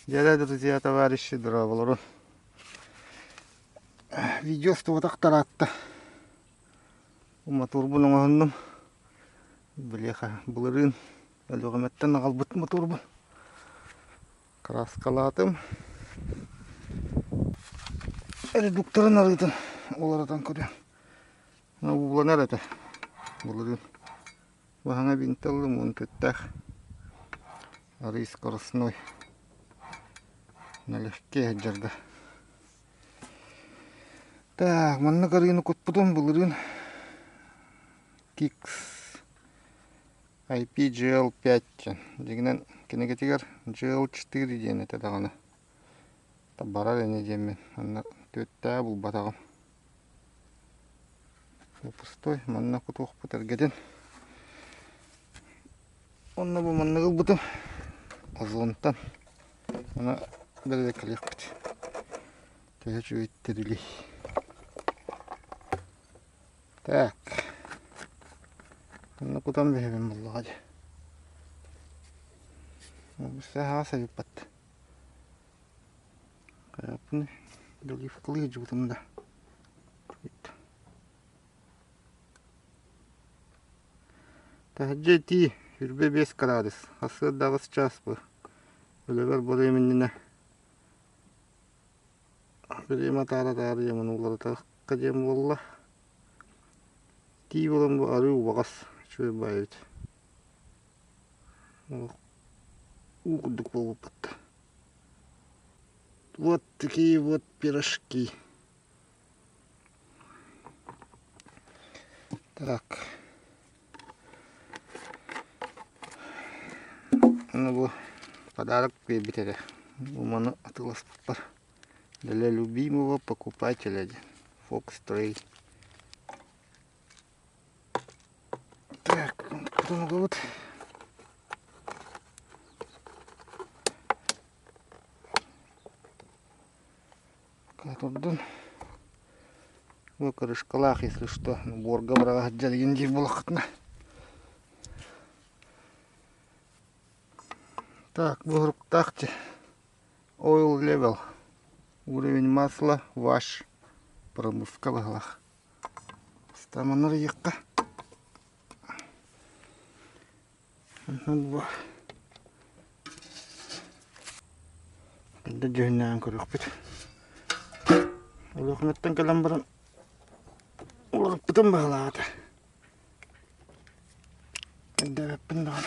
Дядя, друзья, товарищи, дроволору. Видео с того тахтаратта. Мотор был он, блеха, булырын. Алюгаметтен агалбыт мотор был. Краскалатым. Редукторын арыйтын. Оларатан көрем. Ну, буланар это. Булырын. Вахана бинталды мун төттах. Арый скоростной. Налегке жарда. Так, манна карыны котпутун булырын. Kicks IPGL5 дегенен кенеге тигер GL4 деген эте даганы. Табарар эне демен. Аны төттә бул батагым. Пустой, манна кутук бутергеден. Онна бу манна кылбытым. Азонтан. Ана беле калык. Тәҗү иттирили. Так. Ана кутан бехем буллагы. Бу хаса юпат. Каяпны доги фклы жутымда. Тәҗети үрбе 5 градус. Хасы дагыс час бу. Өлегөр болой менне. Берема тара ямын уларта кадем болла. Ти болом бу ары угас чөй байыт. Угдук болупат. Вот такие вот пирожки. Так. Ну вот подарок прибитили. Умано отылас пар. Для любимого покупателя. Fox Trade. Так, потом вот. Катурдун. Ну, крышкалах, если что, борга брага джальинди булахтна. Так, в тахте oil level. Уровень масла ваш. Промывка в глах. Стаманар якка. Ну, да джойнан корохпит. Улохнаттан каламбаран. Улохпитан баглаата. Да пиндан.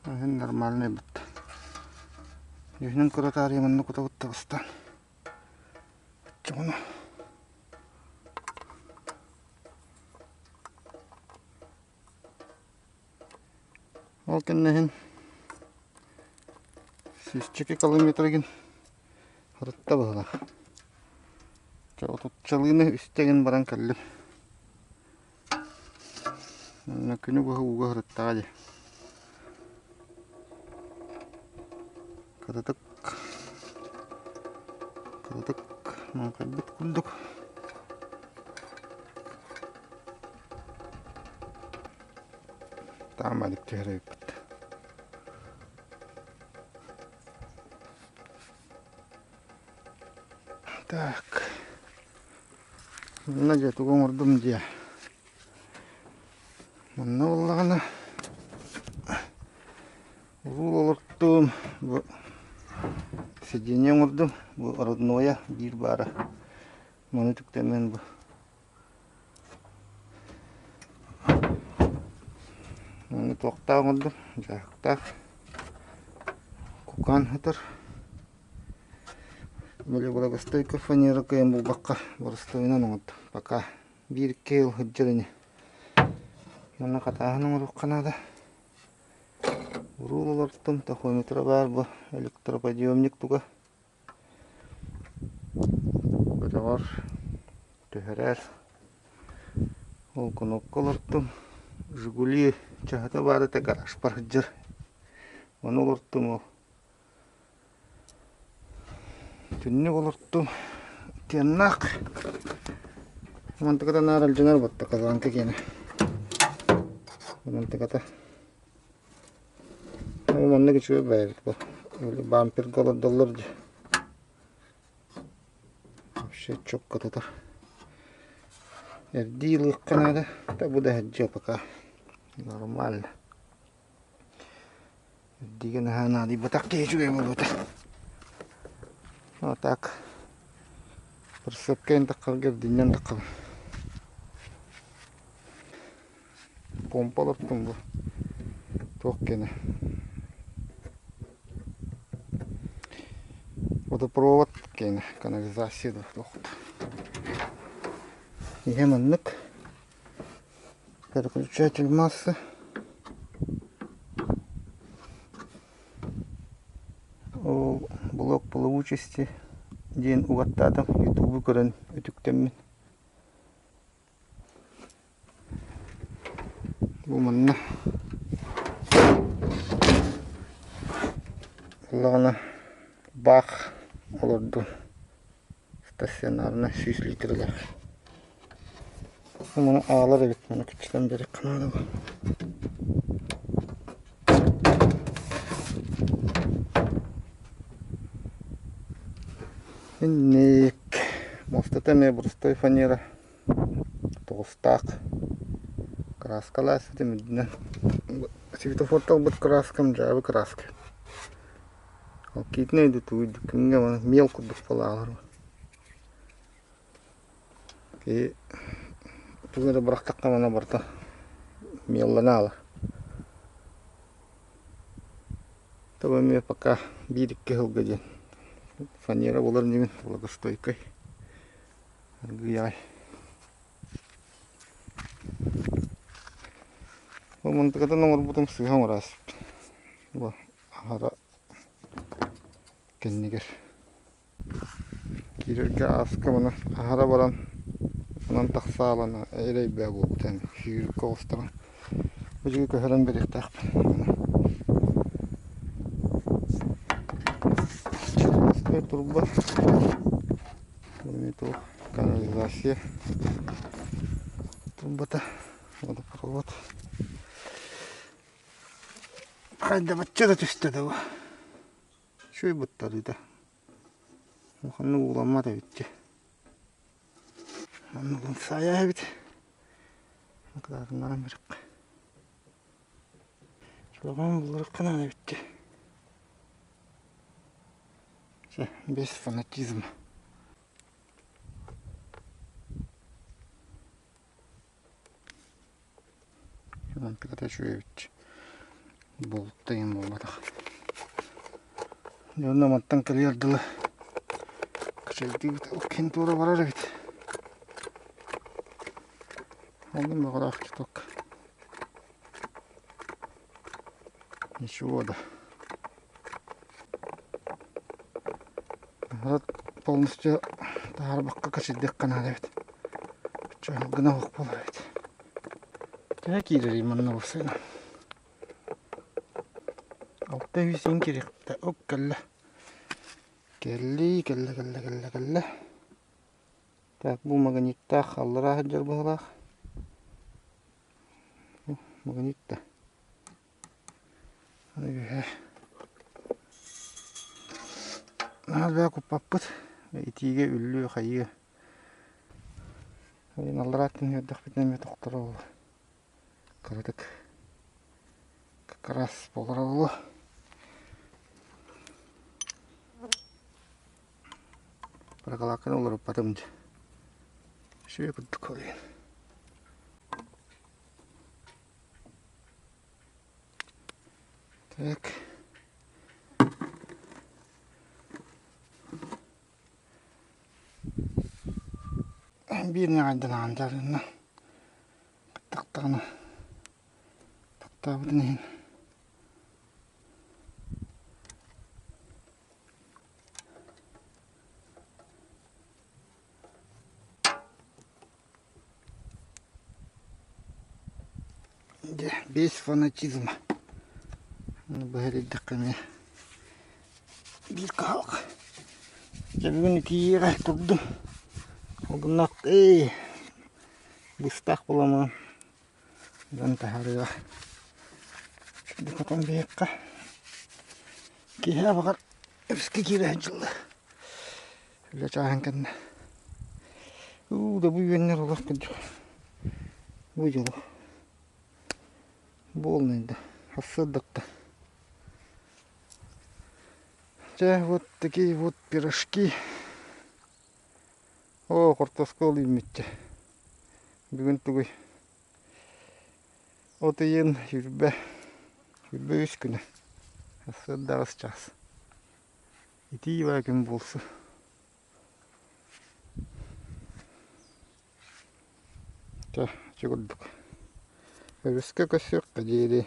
Это нормальный бот. Южным коротарием он куда-то вот чего? Алкеннехин. Сисчеки километрген. Хартта бала. Чего тут чалыны истеген баран каллы. На көнү уга хартта. Кадатак, маңқайбет күлдік. Там әлік тәрейіп бітті. Так. Мұна жеті көңірдім де. Мұна олағына. Ұл олықтым. Сиденье урдым, bu родное bir bara. Bunu tüktemen bu. Bunu tokta urdum, jakta. Kukan hatır. Böyle burada stойка фанера кем bu bakka. Burastойна нот. Пока 1-2 yıl hıccırını. Mana katahının ruhkanada. Урулартым тахометр бар бу, электроподъемник туга. Бадагар төһәрәр. Ол кнопкалартым. Жигули чахата бары та гараж бар жыр. Оны олартым ол. Түнне олартым. Теннак. Мантыкада нарал жанар батта казанка кене. Mantığada. Ama ne geçiyor bayır bu. Öyle vampir kalı dolarca. Şey çok katıdır. Değil kanada. Da bu da hacı пока. Normal. Digen hana di batak juga mau batak. Tak. Persepken takal gerdinyan takal. Pompalattım bu. Çok gene. Водопровод gene. Kanalizasyon da. Yemenlik. Переключатель массы. Блок плавучести. День угаттадым. Ютубы көрін өтіктеммен. Bu manna. Kulağına bak olurdu. Stasyonlarına 100 litreler. Bunu ağlar evet. Bunu küçükten beri kanalı bu. Инник. Мостатами простой фанера. Толстак. Краска лазит. Светофор был краском, джавы краски. Алкитные идут, мелко допалалар. И тут надо брахтакка на борта. Мелланала. Того мне пока бирик кехал гаден. Фанера была не влагостойкой. Аргияй. Мантыкада номер бутым сыгам раз. Ба ахара кеннигер. Кирерге аска мына ахара баран. Анан таксалана элей бабу бутам. Шүйүр коостан. Бужуга көһөрөн берек так. Труба. Это канализация. Труба-то. Водопровод. Хайда баччада түстеді бұл. Шөй бұттарыда. Мұханны ұламады бітті. Мұғын сая біт. Мұқдарынан бірік. Шылған бұлыры қананы бітті. Без фанатизма. Мантыкада шөйбітші. Болттайын болмадық. Жонда маттан кәлерділі. Кішелді өткен тура барар бет. Алдым бағыр ақчы тоқ. Ничего да. Полностью тарбаққа кәшедек қанады бет. Жағылғына оқ болар бет. Жа кейлер иманна болсайна. Алtta Hüseyin керекті. Оп кәлі. Кәлі. Так, бұл магнитта қалыра жар бағылақ. Бұл магнитта. Албaa kuppapput. Итиге үллі қайығы. Аллараттың өддіқ бітнеме тоқтыры олы. Қарадық. Қарас болар олы. Бірақалақын олар ұппадымды. Шөй бұддық олайын. Так. Біріне қайдан аңдарына. Тақтағына. Тақтағыдың ең. Без фанатизма. Бәрелді қаме. Bir kalk. Cebimini tiyere durdum. Oğlum ey. Bıstak bulamam. Rantahariga. Şimdi kapan bir yakka. Kihe bakar. Eski kire hacılı. Öyle çağın kendine. Da bu yönler olur kıcı. Bu yolu. Bu olmaydı. Hassаддык-то. Вот такие вот пирожки. О, картошка лимитте. Бүгін түгей. Отыйын жүрбе. Жүрбе 3 күні. Hassаддағыз час. Ити ба күн болсы. Та, чығырдық. Өбіске көсек қадейді.